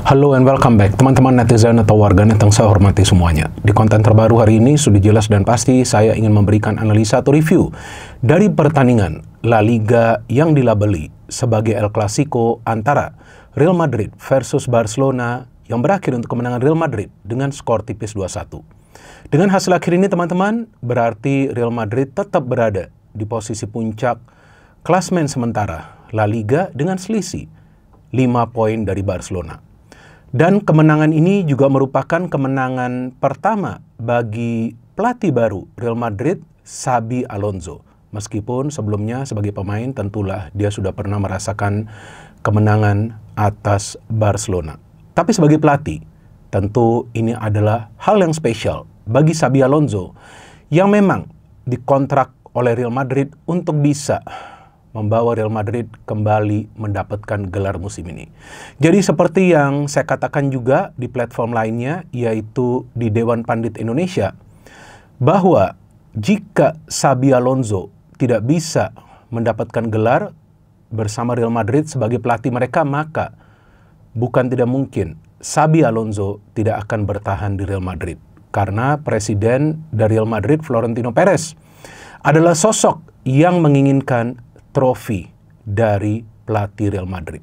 Halo and welcome back teman-teman netizen atau warganet yang saya hormati semuanya. Di konten terbaru hari ini sudah jelas dan pasti saya ingin memberikan analisa atau review dari pertandingan La Liga yang dilabeli sebagai El Clasico antara Real Madrid versus Barcelona yang berakhir untuk kemenangan Real Madrid dengan skor tipis 2-1. Dengan hasil akhir ini teman-teman, berarti Real Madrid tetap berada di posisi puncak klasmen sementara La Liga dengan selisih 5 poin dari Barcelona. Dan kemenangan ini juga merupakan kemenangan pertama bagi pelatih baru Real Madrid, Xabi Alonso. Meskipun sebelumnya sebagai pemain tentulah dia sudah pernah merasakan kemenangan atas Barcelona. Tapi sebagai pelatih, tentu ini adalah hal yang spesial bagi Xabi Alonso yang memang dikontrak oleh Real Madrid untuk bisa membawa Real Madrid kembali mendapatkan gelar musim ini. Jadi seperti yang saya katakan juga di platform lainnya, yaitu di Dewan Pandit Indonesia, bahwa jika Xabi Alonso tidak bisa mendapatkan gelar bersama Real Madrid sebagai pelatih mereka, maka bukan tidak mungkin Xabi Alonso tidak akan bertahan di Real Madrid. Karena presiden dari Real Madrid, Florentino Perez, adalah sosok yang menginginkan trofi dari pelatih Real Madrid.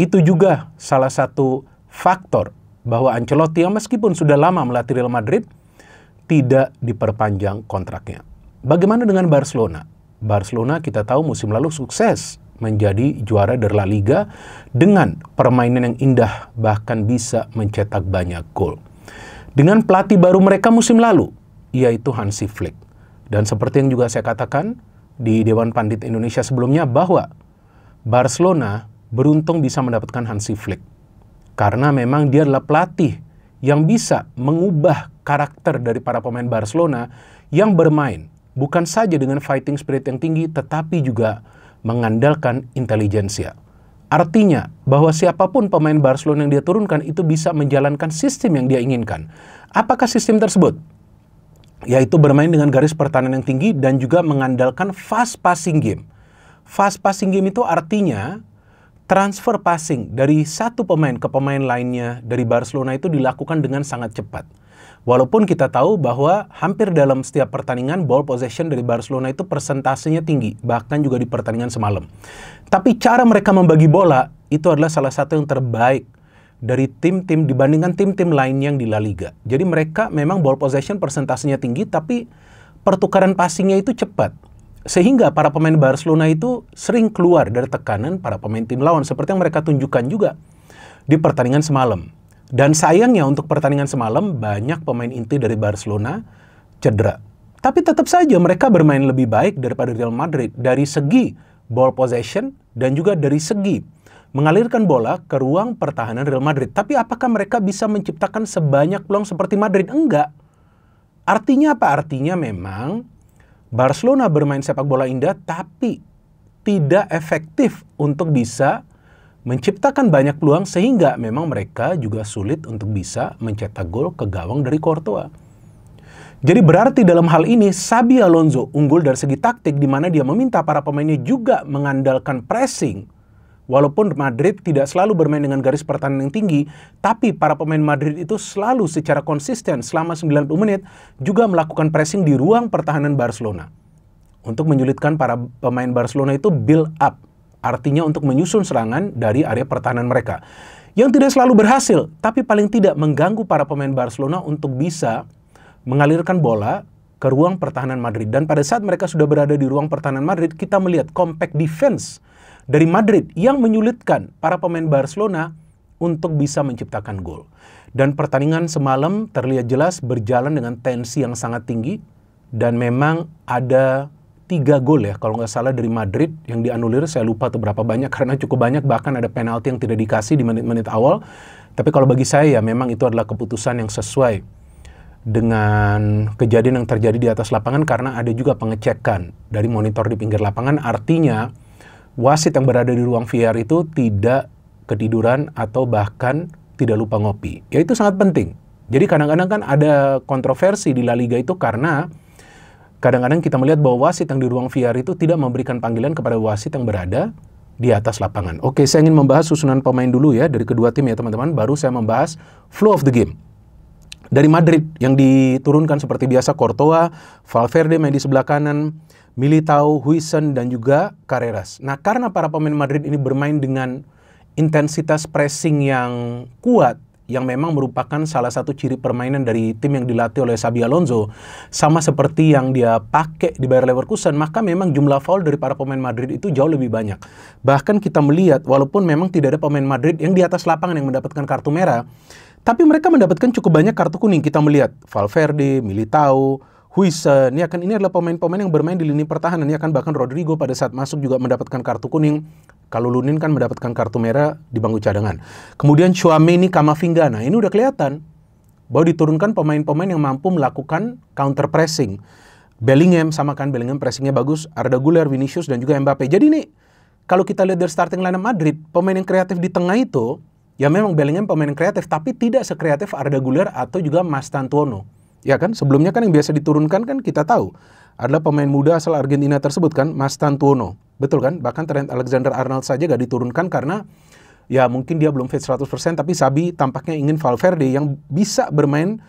Itu juga salah satu faktor bahwa Ancelotti yang meskipun sudah lama melatih Real Madrid tidak diperpanjang kontraknya. Bagaimana dengan Barcelona? Barcelona kita tahu musim lalu sukses menjadi juara dari La Liga dengan permainan yang indah, bahkan bisa mencetak banyak gol. Dengan pelatih baru mereka musim lalu, yaitu Hansi Flick. Dan seperti yang juga saya katakan di Dewan Pandit Indonesia sebelumnya, bahwa Barcelona beruntung bisa mendapatkan Hansi Flick. Karena memang dia adalah pelatih yang bisa mengubah karakter dari para pemain Barcelona yang bermain bukan saja dengan fighting spirit yang tinggi, tetapi juga mengandalkan intelijensia. Artinya bahwa siapapun pemain Barcelona yang dia turunkan itu bisa menjalankan sistem yang dia inginkan. Apakah sistem tersebut? Yaitu bermain dengan garis pertahanan yang tinggi dan juga mengandalkan fast passing game. Fast passing game itu artinya transfer passing dari satu pemain ke pemain lainnya dari Barcelona itu dilakukan dengan sangat cepat. Walaupun kita tahu bahwa hampir dalam setiap pertandingan ball possession dari Barcelona itu persentasenya tinggi, bahkan juga di pertandingan semalam. Tapi cara mereka membagi bola itu adalah salah satu yang terbaik dari tim-tim dibandingkan tim-tim lain yang di La Liga. Jadi mereka memang ball possession persentasenya tinggi, tapi pertukaran passingnya itu cepat. Sehingga para pemain Barcelona itu sering keluar dari tekanan para pemain tim lawan, seperti yang mereka tunjukkan juga di pertandingan semalam. Dan sayangnya untuk pertandingan semalam, banyak pemain inti dari Barcelona cedera. Tapi tetap saja mereka bermain lebih baik daripada Real Madrid dari segi ball possession dan juga dari segi mengalirkan bola ke ruang pertahanan Real Madrid. Tapi apakah mereka bisa menciptakan sebanyak peluang seperti Madrid? Enggak. Artinya apa? Artinya memang Barcelona bermain sepak bola indah tapi tidak efektif untuk bisa menciptakan banyak peluang, sehingga memang mereka juga sulit untuk bisa mencetak gol ke gawang dari Courtois. Jadi berarti dalam hal ini Xabi Alonso unggul dari segi taktik, di mana dia meminta para pemainnya juga mengandalkan pressing. Walaupun Madrid tidak selalu bermain dengan garis pertahanan yang tinggi, tapi para pemain Madrid itu selalu secara konsisten selama 90 menit juga melakukan pressing di ruang pertahanan Barcelona. Untuk menyulitkan para pemain Barcelona itu build up. Artinya untuk menyusun serangan dari area pertahanan mereka. Yang tidak selalu berhasil, tapi paling tidak mengganggu para pemain Barcelona untuk bisa mengalirkan bola ke ruang pertahanan Madrid. Dan pada saat mereka sudah berada di ruang pertahanan Madrid, kita melihat compact defense dari Madrid yang menyulitkan para pemain Barcelona untuk bisa menciptakan gol. Dan pertandingan semalam terlihat jelas berjalan dengan tensi yang sangat tinggi. Dan memang ada 3 gol ya, kalau nggak salah dari Madrid yang dianulir, saya lupa tuh berapa banyak, karena cukup banyak, bahkan ada penalti yang tidak dikasih di menit-menit awal. Tapi kalau bagi saya ya memang itu adalah keputusan yang sesuai dengan kejadian yang terjadi di atas lapangan, karena ada juga pengecekan dari monitor di pinggir lapangan. Artinya wasit yang berada di ruang VAR itu tidak ketiduran atau bahkan tidak lupa ngopi. Ya itu sangat penting. Jadi kadang-kadang kan ada kontroversi di La Liga itu karena kadang-kadang kita melihat bahwa wasit yang di ruang VAR itu tidak memberikan panggilan kepada wasit yang berada di atas lapangan. Oke, saya ingin membahas susunan pemain dulu ya dari kedua tim ya teman-teman. Baru saya membahas flow of the game. Dari Madrid yang diturunkan seperti biasa Courtois, Valverde main di sebelah kanan, Militao, Huijsen dan juga Carreras. Nah, karena para pemain Madrid ini bermain dengan intensitas pressing yang kuat, yang memang merupakan salah satu ciri permainan dari tim yang dilatih oleh Xabi Alonso, sama seperti yang dia pakai di Bayer Leverkusen, maka memang jumlah foul dari para pemain Madrid itu jauh lebih banyak. Bahkan kita melihat, walaupun memang tidak ada pemain Madrid yang di atas lapangan yang mendapatkan kartu merah, tapi mereka mendapatkan cukup banyak kartu kuning. Kita melihat Valverde, Militao, Huijsen, ya kan, ini adalah pemain-pemain yang bermain di lini pertahanan, ya kan, bahkan Rodrigo pada saat masuk juga mendapatkan kartu kuning. Kalau Lunin kan mendapatkan kartu merah di bangku cadangan. Kemudian Tchouaméni, Camavinga, nah ini udah kelihatan bahwa diturunkan pemain-pemain yang mampu melakukan counter pressing. Bellingham sama kan, Bellingham pressingnya bagus, Arda Güler, Vinicius dan juga Mbappe. Jadi nih, kalau kita lihat dari starting lineup Madrid, pemain yang kreatif di tengah itu, ya memang Bellingham pemain yang kreatif, tapi tidak sekreatif Arda Güler atau juga Mastantuono. Ya kan, sebelumnya kan yang biasa diturunkan kan kita tahu adalah pemain muda asal Argentina tersebut kan, Mastantuono. Betul kan? Bahkan Trent Alexander-Arnold saja gak diturunkan karena ya mungkin dia belum fit 100%, tapi Xabi tampaknya ingin Valverde yang bisa bermain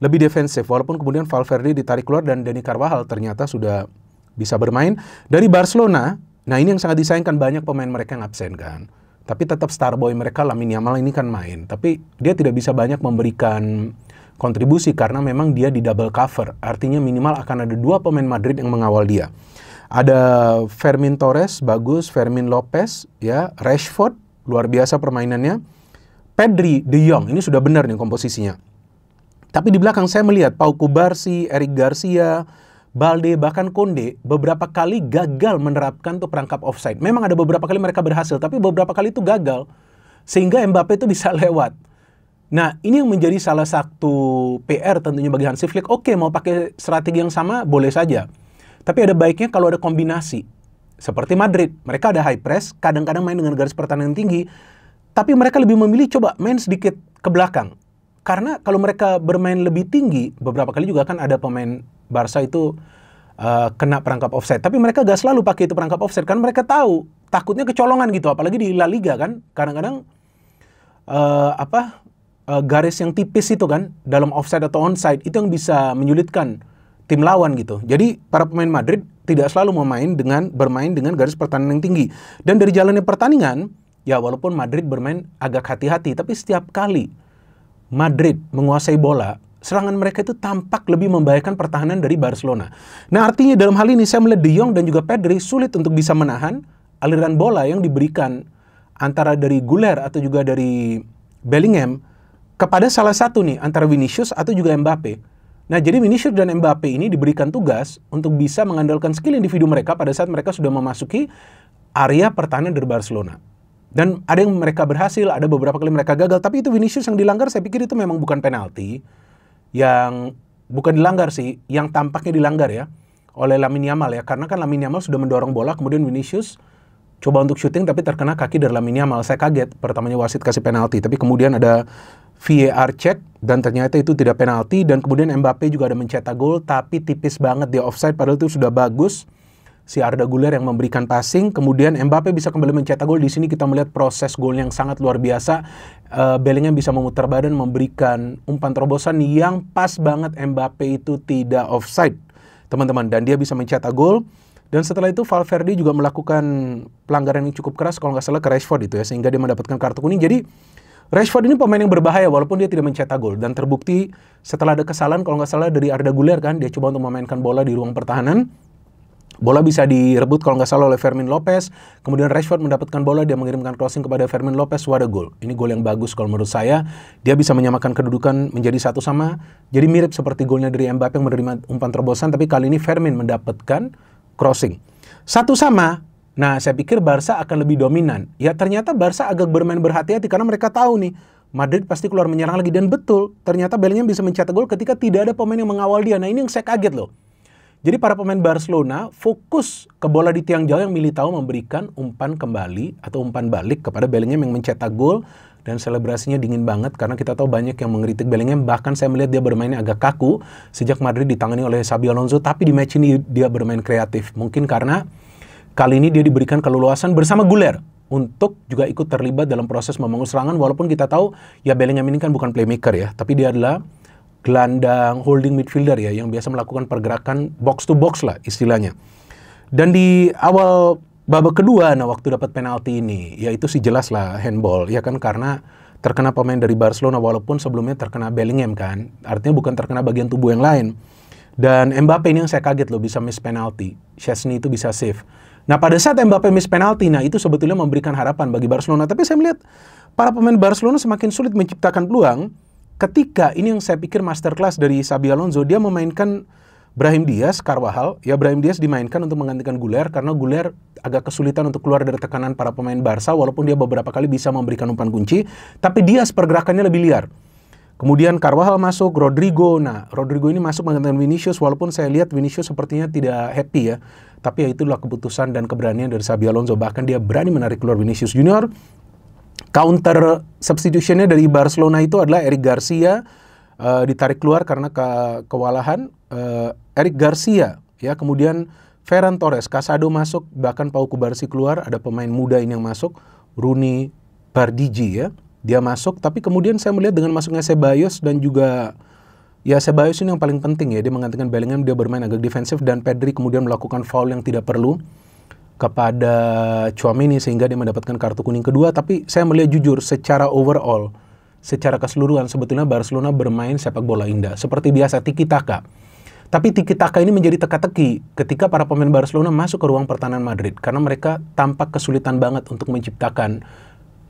lebih defensif. Walaupun kemudian Valverde ditarik keluar dan Dani Carvajal ternyata sudah bisa bermain. Dari Barcelona, nah ini yang sangat disayangkan, banyak pemain mereka yang absen kan. Tapi tetap star boy mereka Lamine Yamal ini kan main. Tapi dia tidak bisa banyak memberikan kontribusi karena memang dia di double cover. Artinya minimal akan ada 2 pemain Madrid yang mengawal dia. Ada Fermin Torres, bagus, Fermin Lopez, ya, Rashford, luar biasa permainannya. Pedri, De Jong, ini sudah benar nih komposisinya. Tapi di belakang saya melihat Pau Cubarsí, Eric Garcia, Balde, bahkan Konde, beberapa kali gagal menerapkan tuh perangkap offside. Memang ada beberapa kali mereka berhasil, tapi beberapa kali itu gagal. Sehingga Mbappe itu bisa lewat. Nah, ini yang menjadi salah satu PR tentunya bagi Hansi Flick. Oke, mau pakai strategi yang sama, boleh saja. Tapi ada baiknya kalau ada kombinasi. Seperti Madrid, mereka ada high press, kadang-kadang main dengan garis pertahanan tinggi, tapi mereka lebih memilih coba main sedikit ke belakang. Karena kalau mereka bermain lebih tinggi, beberapa kali juga kan ada pemain Barca itu kena perangkap offside. Tapi mereka gak selalu pakai itu perangkap offside, kan mereka tahu, takutnya kecolongan gitu. Apalagi di La Liga kan, kadang-kadang garis yang tipis itu kan, dalam offside atau onside, itu yang bisa menyulitkan tim lawan gitu. Jadi para pemain Madrid tidak selalu bermain dengan garis pertahanan yang tinggi. Dan dari jalannya pertandingan, ya walaupun Madrid bermain agak hati-hati, tapi setiap kali Madrid menguasai bola, serangan mereka itu tampak lebih membahayakan pertahanan dari Barcelona. Nah, artinya dalam hal ini saya melihat De Jong dan juga Pedri sulit untuk bisa menahan aliran bola yang diberikan antara dari Güler atau juga dari Bellingham kepada salah satu nih, antara Vinicius atau juga Mbappe. Nah, jadi Vinicius dan Mbappe ini diberikan tugas untuk bisa mengandalkan skill individu mereka pada saat mereka sudah memasuki area pertahanan dari Barcelona. Dan ada yang mereka berhasil, ada beberapa kali mereka gagal, tapi itu Vinicius yang dilanggar, saya pikir itu memang bukan penalti. Yang bukan dilanggar sih, yang tampaknya dilanggar ya, oleh Lamine Yamal ya. Karena kan Lamine Yamal sudah mendorong bola, kemudian Vinicius coba untuk syuting, tapi terkena kaki dari Lamine Yamal. Saya kaget, pertamanya wasit kasih penalti, tapi kemudian ada VAR cek dan ternyata itu tidak penalti. Dan kemudian Mbappe juga ada mencetak gol, tapi tipis banget dia offside, padahal itu sudah bagus. Si Arda Güler yang memberikan passing, kemudian Mbappe bisa kembali mencetak gol. Di sini kita melihat proses gol yang sangat luar biasa. Bellingham bisa memutar badan, memberikan umpan terobosan yang pas banget. Mbappe itu tidak offside, teman-teman, dan dia bisa mencetak gol. Dan setelah itu Valverde juga melakukan pelanggaran yang cukup keras, kalau nggak salah ke Rashford itu ya, sehingga dia mendapatkan kartu kuning. Jadi Rashford ini pemain yang berbahaya walaupun dia tidak mencetak gol. Dan terbukti setelah ada kesalahan, kalau nggak salah dari Arda Güler kan, dia coba untuk memainkan bola di ruang pertahanan. Bola bisa direbut kalau nggak salah oleh Fermin Lopez. Kemudian Rashford mendapatkan bola, dia mengirimkan crossing kepada Fermin Lopez. What a goal. Ini gol yang bagus kalau menurut saya. Dia bisa menyamakan kedudukan menjadi 1-1. Jadi mirip seperti golnya dari Mbappe yang menerima umpan terobosan, tapi kali ini Fermin mendapatkan crossing. 1-1. Nah, saya pikir Barca akan lebih dominan. Ya, ternyata Barca agak bermain berhati-hati karena mereka tahu nih, Madrid pasti keluar menyerang lagi. Dan betul, ternyata Bellingham bisa mencetak gol ketika tidak ada pemain yang mengawal dia. Nah, ini yang saya kaget loh. Jadi para pemain Barcelona fokus ke bola di tiang jauh yang Militao memberikan umpan kembali atau umpan balik kepada Bellingham yang mencetak gol. Dan selebrasinya dingin banget karena kita tahu banyak yang mengkritik Bellingham. Bahkan saya melihat dia bermainnya agak kaku sejak Madrid ditangani oleh Xabi Alonso. Tapi di match ini dia bermain kreatif. Mungkin karena kali ini dia diberikan keleluasan bersama Güler. untuk juga ikut terlibat dalam proses membangun serangan, walaupun kita tahu ya Bellingham ini kan bukan playmaker ya, tapi dia adalah gelandang holding midfielder ya, yang biasa melakukan pergerakan box to box lah istilahnya. Dan di awal babak kedua, nah waktu dapat penalti ini, ya itu sih jelas lah handball, ya kan, karena terkena pemain dari Barcelona, walaupun sebelumnya terkena Bellingham kan, artinya bukan terkena bagian tubuh yang lain. Dan Mbappe ini yang saya kaget loh, bisa miss penalti, Szczesny itu bisa save. Nah pada saat Mbappe miss penalti, nah itu sebetulnya memberikan harapan bagi Barcelona, tapi saya melihat para pemain Barcelona semakin sulit menciptakan peluang, ketika ini yang saya pikir masterclass dari Xabi Alonso, dia memainkan Brahim Diaz, Carvajal, ya Brahim Diaz dimainkan untuk menggantikan Güler karena Güler agak kesulitan untuk keluar dari tekanan para pemain Barca, walaupun dia beberapa kali bisa memberikan umpan kunci, tapi Diaz pergerakannya lebih liar. Kemudian Carvajal masuk, Rodrigo, nah Rodrigo ini masuk menggantikan Vinicius, walaupun saya lihat Vinicius sepertinya tidak happy ya, tapi ya itulah keputusan dan keberanian dari Xabi Alonso, bahkan dia berani menarik keluar Vinicius Junior. Counter substitutionnya dari Barcelona itu adalah Eric Garcia, ditarik keluar karena kewalahan. Eric Garcia, ya, kemudian Ferran Torres, Casado masuk, bahkan Pau Cubarsí keluar, ada pemain muda ini yang masuk, Rooney Bardghji ya, dia masuk, tapi kemudian saya melihat dengan masuknya Ceballos dan juga, ya Ceballos ini yang paling penting ya, dia menggantikan Bellingham, dia bermain agak defensif, dan Pedri kemudian melakukan foul yang tidak perlu kepada Tchouaméni sehingga dia mendapatkan kartu kuning kedua. Tapi saya melihat jujur, secara overall, secara keseluruhan sebetulnya Barcelona bermain sepak bola indah, seperti biasa tiki-taka. Tapi tiki-taka ini menjadi teka-teki ketika para pemain Barcelona masuk ke ruang pertahanan Madrid, karena mereka tampak kesulitan banget untuk menciptakan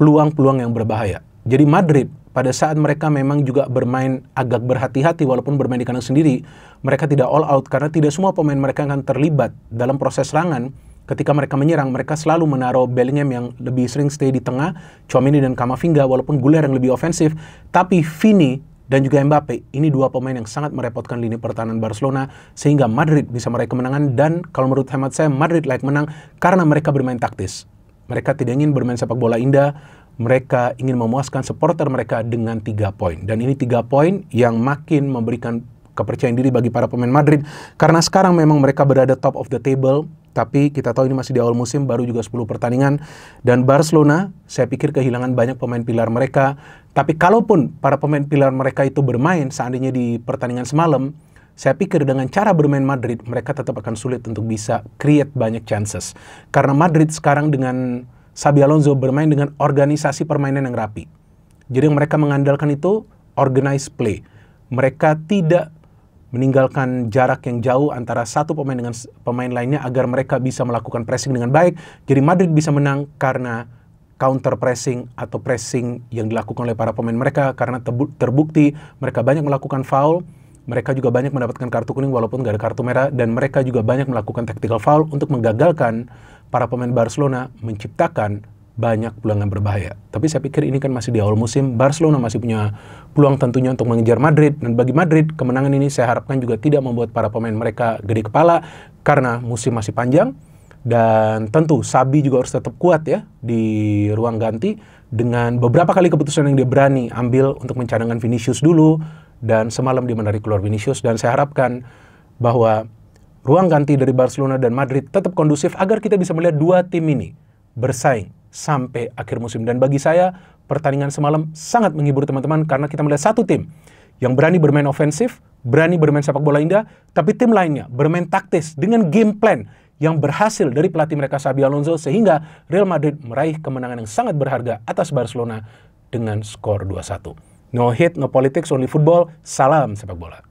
peluang-peluang yang berbahaya. Jadi Madrid pada saat mereka memang juga bermain agak berhati-hati, walaupun bermain di kandang sendiri, mereka tidak all out karena tidak semua pemain mereka akan terlibat dalam proses serangan. Ketika mereka menyerang, mereka selalu menaruh Bellingham yang lebih sering stay di tengah, Tchouaméni dan Camavinga, walaupun Güler yang lebih ofensif, tapi Vini dan juga Mbappe, ini dua pemain yang sangat merepotkan lini pertahanan Barcelona, sehingga Madrid bisa meraih kemenangan. Dan kalau menurut hemat saya, Madrid layak menang karena mereka bermain taktis. Mereka tidak ingin bermain sepak bola indah, mereka ingin memuaskan supporter mereka dengan 3 poin. Dan ini 3 poin yang makin memberikan kepercayaan diri bagi para pemain Madrid, karena sekarang memang mereka berada top of the table, tapi kita tahu ini masih di awal musim, baru juga 10 pertandingan, dan Barcelona saya pikir kehilangan banyak pemain pilar mereka. Tapi kalaupun para pemain pilar mereka itu bermain seandainya di pertandingan semalam, saya pikir dengan cara bermain Madrid, mereka tetap akan sulit untuk bisa create banyak chances. Karena Madrid sekarang dengan Xabi Alonso bermain dengan organisasi permainan yang rapi. Jadi yang mereka mengandalkan itu organized play. Mereka tidak meninggalkan jarak yang jauh antara satu pemain dengan pemain lainnya agar mereka bisa melakukan pressing dengan baik. Jadi Madrid bisa menang karena counter pressing atau pressing yang dilakukan oleh para pemain mereka, karena terbukti mereka banyak melakukan foul, mereka juga banyak mendapatkan kartu kuning walaupun nggak ada kartu merah, dan mereka juga banyak melakukan tactical foul untuk menggagalkan para pemain Barcelona menciptakan banyak peluang yang berbahaya. Tapi saya pikir ini kan masih di awal musim, Barcelona masih punya peluang tentunya untuk mengejar Madrid, dan bagi Madrid kemenangan ini saya harapkan juga tidak membuat para pemain mereka gede kepala, karena musim masih panjang. Dan tentu Xabi juga harus tetap kuat ya di ruang ganti dengan beberapa kali keputusan yang dia berani ambil untuk mencadangkan Vinicius dulu, dan semalam dia menarik keluar Vinicius. Dan saya harapkan bahwa ruang ganti dari Barcelona dan Madrid tetap kondusif agar kita bisa melihat dua tim ini bersaing sampai akhir musim. Dan bagi saya pertandingan semalam sangat menghibur teman-teman, karena kita melihat satu tim yang berani bermain ofensif, berani bermain sepak bola indah, tapi tim lainnya bermain taktis dengan game plan yang berhasil dari pelatih mereka Xabi Alonso, sehingga Real Madrid meraih kemenangan yang sangat berharga atas Barcelona dengan skor 2-1. No hate, no politics, only football. Salam sepak bola.